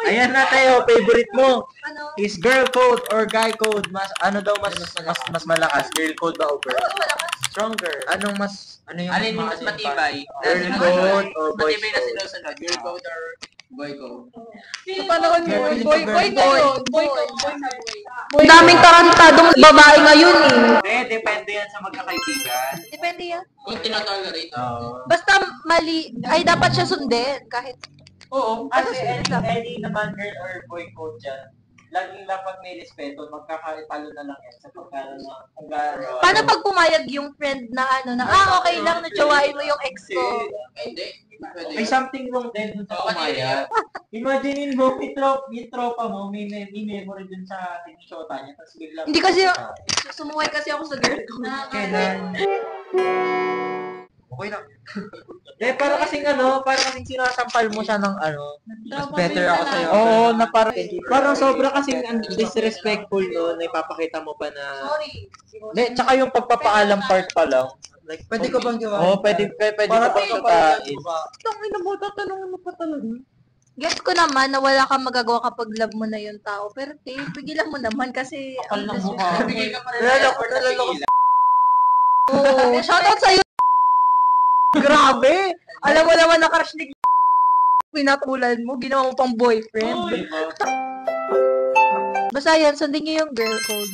Ayan na tayo, favorite mo. Ano? Is girl code or guy code? Ano daw mas malakas? Girl code ba o girl? Stronger. Anong mas Alin yung mas matibay? girl code or boy Matibay na code? sinusunod. Girl code or boy code? Sa panahon Girl yun, is boy a na girl. yun. Boy. Ang daming tarantadong babae ngayon eh. Depende yan sa magkakaibigan. Depende yan. Kung tinatolerate. Basta mali, ay dapat siya sundin. Kahit, Oo. Ano Kasi sila? any naman girl or boy code dyan. Laging lang pag may respeto, magkakaipalo na lang yan sa pagkakaroon ng kung gaano. paano pag pumayag yung friend na okay lang, natsawain mo yung ex ko. Hindi. Pwede. May something wrong din dun sa kumaya. Imaginein mo, yung tropa mo, may memory dun sa tinishota niya, tapos biglang... Hindi kasi, sumuway kasi ako sa girl ko. Kailan? Okay lang. para kasing sinasampal mo siya ng Mas better ako sa'yo. Oo, na parang sobra kasing disrespectful no, na ipapakita mo pa na... Sorry. Hindi, tsaka yung pagpapaalam part pa lang. Like, pwede ko bang gawa? Oo, pwede ko bang sutain. Tangina mo, tatanungin mo pa talaga. Gets ko naman na wala kang magagawa kapag love mo na yung tao. Pero pigilan mo naman kasi... Kapal ng mukha. Bigay ka pa rin. Nalala ko. Oh, shoutout sa'yo! Grabe! Alam mo naman na crush ni pinatulan mo, ginawa mo pang boyfriend. Oo, diba? Basta yan, sundin niyo yung girl code.